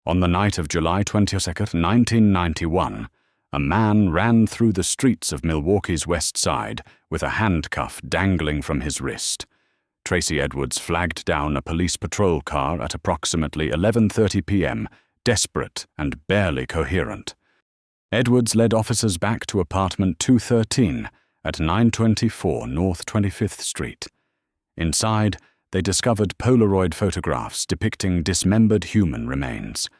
On the night of July 22nd, 1991, a man ran through the streets of Milwaukee's West Side with a handcuff dangling from his wrist. Tracy Edwards flagged down a police patrol car at approximately 11:30 p.m., desperate and barely coherent. Edwards led officers back to apartment 213 at 924 North 25th Street. Inside, they discovered Polaroid photographs depicting dismembered human remains.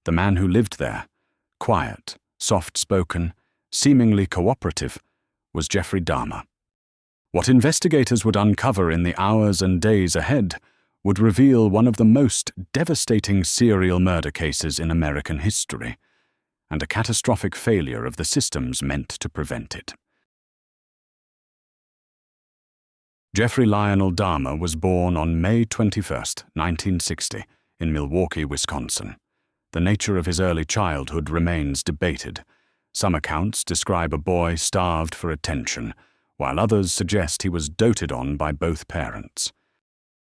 The man who lived there, quiet, soft-spoken, seemingly cooperative, was Jeffrey Dahmer. What investigators would uncover in the hours and days ahead would reveal one of the most devastating serial murder cases in American history, and a catastrophic failure of the systems meant to prevent it. Jeffrey Lionel Dahmer was born on May 21, 1960, in Milwaukee, Wisconsin. The nature of his early childhood remains debated. Some accounts describe a boy starved for attention, while others suggest he was doted on by both parents.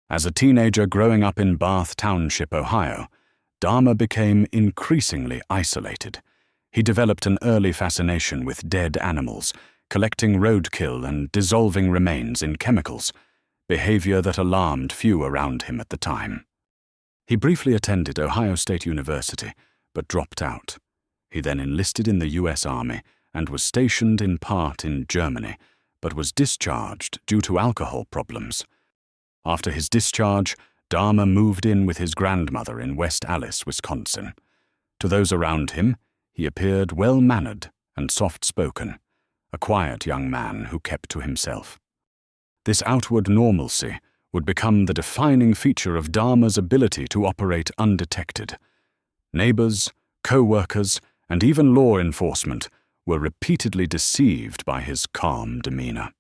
As a teenager growing up in Bath Township, Ohio, Dahmer became increasingly isolated. He developed an early fascination with dead animals, collecting roadkill and dissolving remains in chemicals, behavior that alarmed few around him at the time. He briefly attended Ohio State University, but dropped out. He then enlisted in the U.S. Army and was stationed in part in Germany, but was discharged due to alcohol problems. After his discharge, Dahmer moved in with his grandmother in West Allis, Wisconsin. To those around him, he appeared well-mannered and soft-spoken, a quiet young man who kept to himself. This outward normalcy would become the defining feature of Dahmer's ability to operate undetected. Neighbors, co-workers, and even law enforcement were repeatedly deceived by his calm demeanor.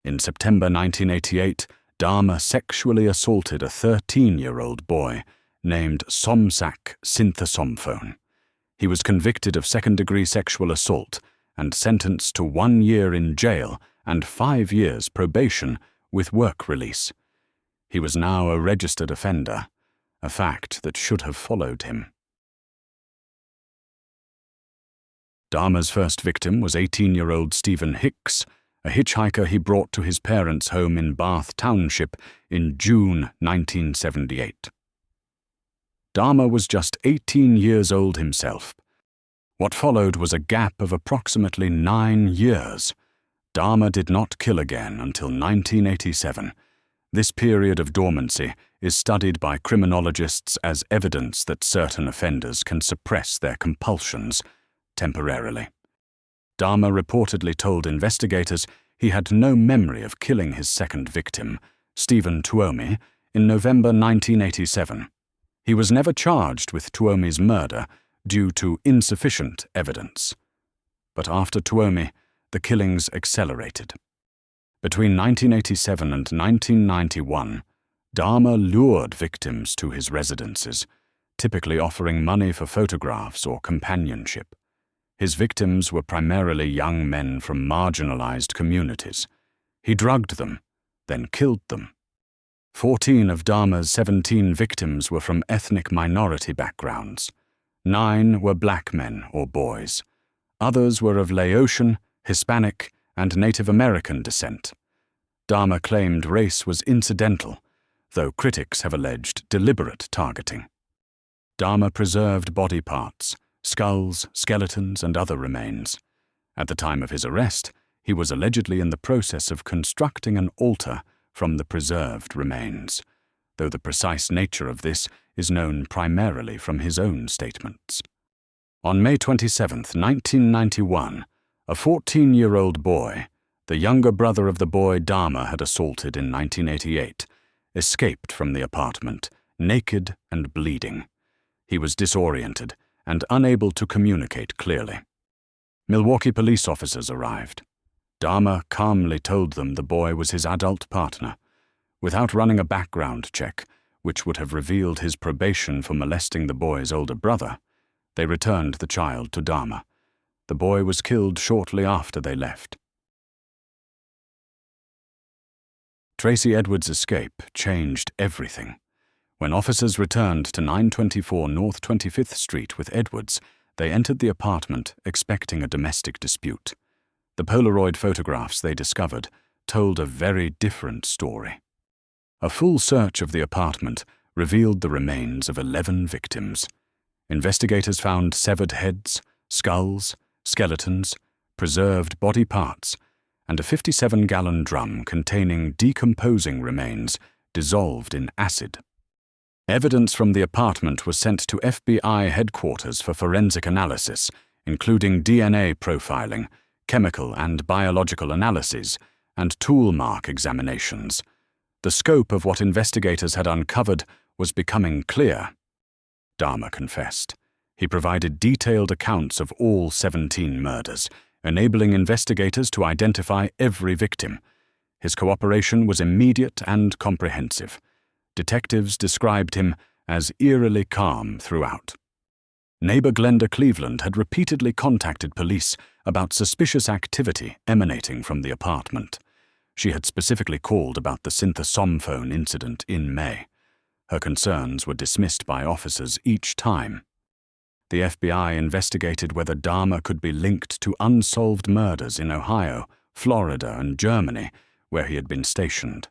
In September 1988, Dahmer sexually assaulted a 13-year-old boy named Somsak Synthesomphone. He was convicted of second-degree sexual assault and sentenced to 1 year in jail and 5 years probation with work release. He was now a registered offender, a fact that should have followed him. Dahmer's first victim was 18-year-old Stephen Hicks, a hitchhiker he brought to his parents' home in Bath Township in June 1978. Dahmer was just 18 years old himself. What followed was a gap of approximately 9 years. Dahmer did not kill again until 1987. This period of dormancy is studied by criminologists as evidence that certain offenders can suppress their compulsions temporarily. Dahmer reportedly told investigators he had no memory of killing his second victim, Stephen Tuomi, in November 1987. He was never charged with Tuomi's murder due to insufficient evidence. But after Tuomi, the killings accelerated. Between 1987 and 1991, Dahmer lured victims to his residences, typically offering money for photographs or companionship. His victims were primarily young men from marginalized communities. He drugged them, then killed them. 14 of Dahmer's 17 victims were from ethnic minority backgrounds. 9 were black men or boys. Others were of Laotian, Hispanic, and Native American descent. Dahmer claimed race was incidental, though critics have alleged deliberate targeting. Dahmer preserved body parts, skulls, skeletons, and other remains. At the time of his arrest, he was allegedly in the process of constructing an altar from the preserved remains, though the precise nature of this is known primarily from his own statements. On May 27, 1991, a 14-year-old boy, the younger brother of the boy Dahmer had assaulted in 1988, escaped from the apartment, naked and bleeding. He was disoriented and unable to communicate clearly. Milwaukee police officers arrived. Dahmer calmly told them the boy was his adult partner. Without running a background check, which would have revealed his probation for molesting the boy's older brother, they returned the child to Dahmer. The boy was killed shortly after they left. Tracy Edwards' escape changed everything. When officers returned to 924 North 25th Street with Edwards, they entered the apartment expecting a domestic dispute. The Polaroid photographs they discovered told a very different story. A full search of the apartment revealed the remains of 11 victims. Investigators found severed heads, skulls, skeletons, preserved body parts, and a 57-gallon drum containing decomposing remains dissolved in acid. Evidence from the apartment was sent to FBI headquarters for forensic analysis, including DNA profiling, chemical and biological analyses, and tool mark examinations. The scope of what investigators had uncovered was becoming clear. Dahmer confessed. He provided detailed accounts of all 17 murders, enabling investigators to identify every victim. His cooperation was immediate and comprehensive. Detectives described him as eerily calm throughout. Neighbor Glenda Cleveland had repeatedly contacted police about suspicious activity emanating from the apartment. She had specifically called about the synthesomphone incident in May. Her concerns were dismissed by officers each time. The FBI investigated whether Dahmer could be linked to unsolved murders in Ohio, Florida, and Germany, where he had been stationed.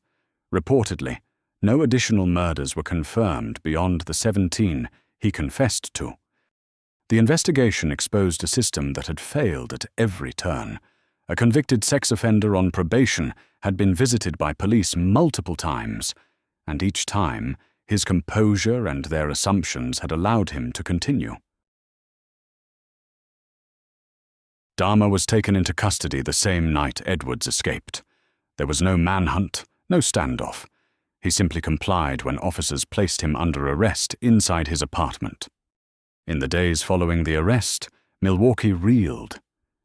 Reportedly, no additional murders were confirmed beyond the 17 he confessed to. The investigation exposed a system that had failed at every turn. A convicted sex offender on probation had been visited by police multiple times, and each time, his composure and their assumptions had allowed him to continue. Dahmer was taken into custody the same night Edwards escaped. There was no manhunt, no standoff. He simply complied when officers placed him under arrest inside his apartment. In the days following the arrest, Milwaukee reeled.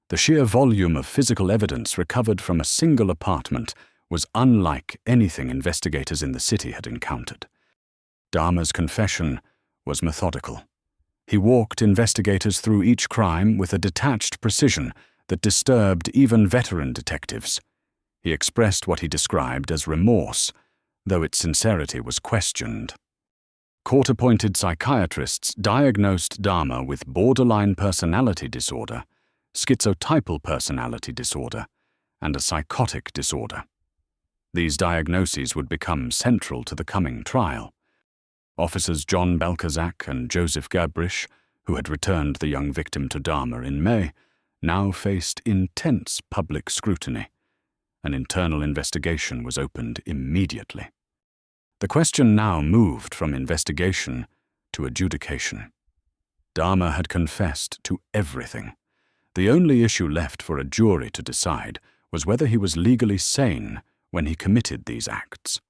The sheer volume of physical evidence recovered from a single apartment was unlike anything investigators in the city had encountered. Dahmer's confession was methodical. He walked investigators through each crime with a detached precision that disturbed even veteran detectives. He expressed what he described as remorse, though its sincerity was questioned. Court-appointed psychiatrists diagnosed Dahmer with borderline personality disorder, schizotypal personality disorder, and a psychotic disorder. These diagnoses would become central to the coming trial. Officers John Belkazak and Joseph Gabrish, who had returned the young victim to Dahmer in May, now faced intense public scrutiny. An internal investigation was opened immediately. The question now moved from investigation to adjudication. Dahmer had confessed to everything. The only issue left for a jury to decide was whether he was legally sane when he committed these acts.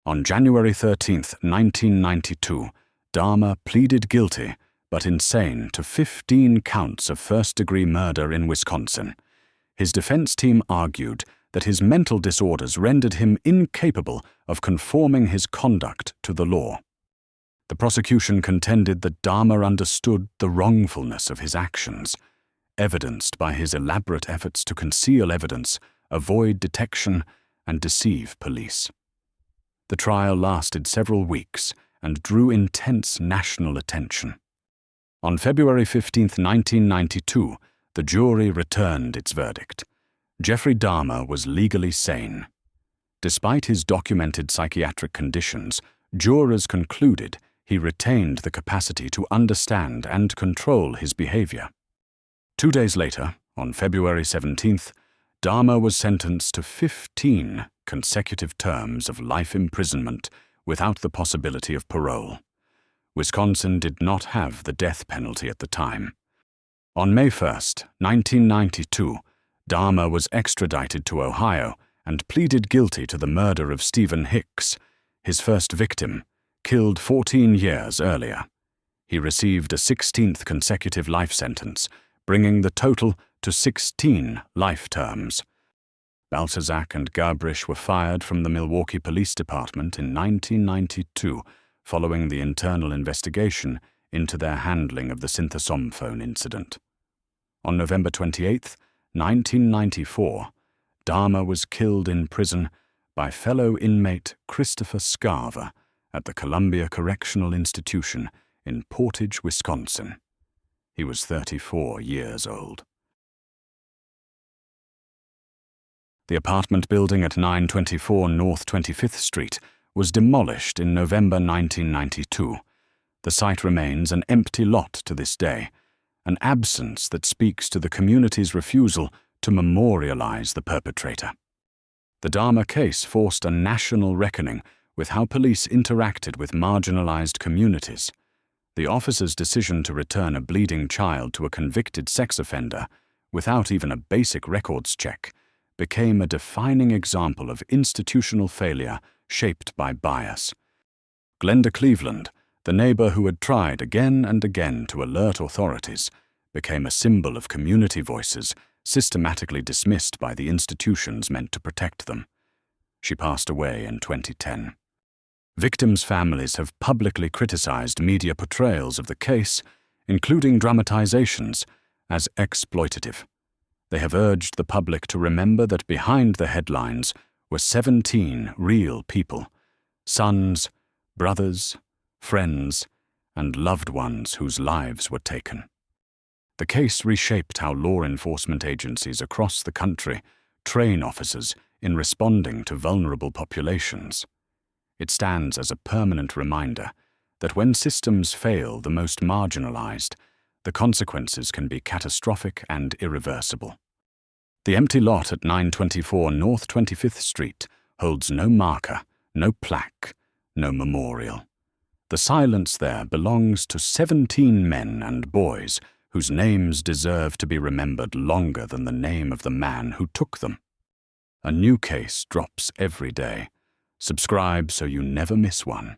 On January 13, 1992, Dahmer pleaded guilty but insane to 15 counts of first-degree murder in Wisconsin. His defense team argued that his mental disorders rendered him incapable of conforming his conduct to the law. The prosecution contended that Dahmer understood the wrongfulness of his actions, evidenced by his elaborate efforts to conceal evidence, avoid detection, and deceive police. The trial lasted several weeks and drew intense national attention. On February 15, 1992, the jury returned its verdict. Jeffrey Dahmer was legally sane. Despite his documented psychiatric conditions, jurors concluded he retained the capacity to understand and control his behavior. 2 days later, on February 17th, Dahmer was sentenced to 15 consecutive terms of life imprisonment without the possibility of parole. Wisconsin did not have the death penalty at the time. On May 1, 1992, Dahmer was extradited to Ohio and pleaded guilty to the murder of Stephen Hicks, his first victim, killed 14 years earlier. He received a 16th consecutive life sentence, bringing the total to 16 life terms. Baltazak and Gabrish were fired from the Milwaukee Police Department in 1992 following the internal investigation into their handling of the synthesomphone incident. On November 28, 1994, Dahmer was killed in prison by fellow inmate Christopher Scarver at the Columbia Correctional Institution in Portage, Wisconsin. He was 34 years old. The apartment building at 924 North 25th Street was demolished in November 1992. The site remains an empty lot to this day, an absence that speaks to the community's refusal to memorialize the perpetrator. The Dahmer case forced a national reckoning with how police interacted with marginalized communities. The officer's decision to return a bleeding child to a convicted sex offender without even a basic records check became a defining example of institutional failure shaped by bias. Glenda Cleveland, the neighbor who had tried again and again to alert authorities, became a symbol of community voices systematically dismissed by the institutions meant to protect them. She passed away in 2010. Victims' families have publicly criticized media portrayals of the case, including dramatizations, as exploitative. They have urged the public to remember that behind the headlines were 17 real people, sons, brothers, friends, and loved ones whose lives were taken. The case reshaped how law enforcement agencies across the country train officers in responding to vulnerable populations. It stands as a permanent reminder that when systems fail the most marginalized, the consequences can be catastrophic and irreversible. The empty lot at 924 North 25th Street holds no marker, no plaque, no memorial. The silence there belongs to 17 men and boys whose names deserve to be remembered longer than the name of the man who took them. A new case drops every day. Subscribe so you never miss one.